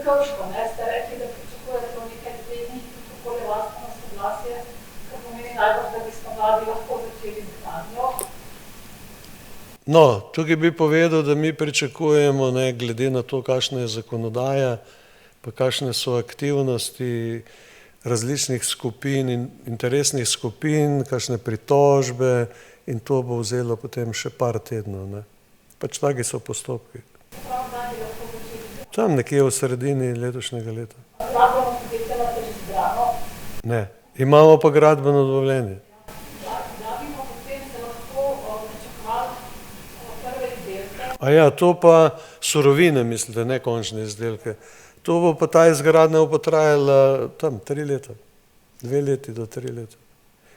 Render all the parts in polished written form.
Krško, ne, ste rekli, da pričakujete v nekaj tednih tudi okoljevarstveno soglasje, kar pomeni najbolj, da bi spomladi lahko začeli z gradnjo. No, tukaj bi povedal, da mi pričakujemo, ne, glede na to, kakšna je zakonodaja, pa kakšne so aktivnosti različnih skupin in interesnih skupin, kakšne pritožbe, in to bo vzelo potem še par tednov, ne. Pač taki so postopki. Tam nekje v sredini letošnjega leta. Gradbeno podjetje imate že zbrano? Ne, imamo pa gradbeno dovoljenje. Da bi pa potem se lahko pričakovali prve izdelke? Aja, to pa surovine mislite, ne končne izdelke. To bo pa ta izgradnja bo trajala tam 3 leta. 2 leti do 3 leta.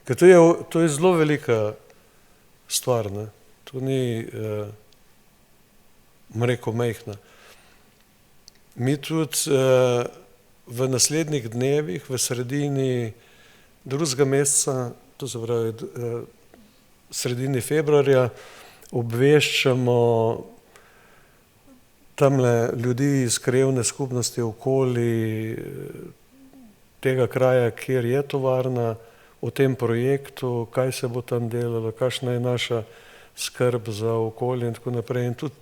Ker to je zelo velika stvar, ne. To ni, bom rekel, majhna. Mi tudi v naslednjih dnevih, v sredini drugega meseca, to se pravi sredini februarja, obveščamo tamle ljudi iz krajevne skupnosti okoli tega kraja, kjer je tovarna, o tem projektu, kaj se bo tam delalo, kakšna je naša skrb za okolje in tako naprej. In tudi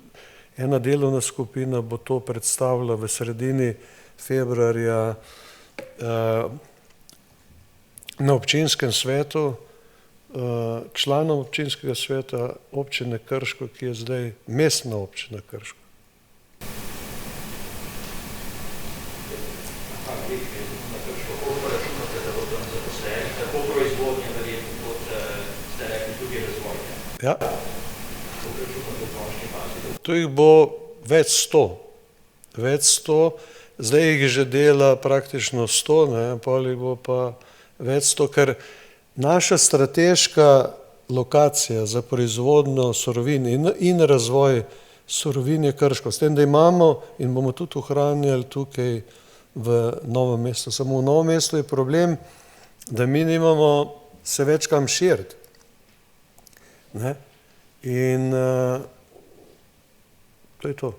ena delovna skupina bo to predstavila v sredini februarja na občinskem svetu, članom občinskega sveta občine Krško, ki je zdaj mestna občina Krško. Ja. To jih bo več 100. Več 100, zdaj jih že dela praktično 100, ne, pol jih bo pa več 100, ker naša strateška lokacija za proizvodnjo surovin in razvoj surovin je Krško. S tem, da imamo in bomo tudi ohranjali tukaj v Novem mestu. Samo v Novem mestu je problem, da mi nimamo se več kam širiti. Ne? In to je to.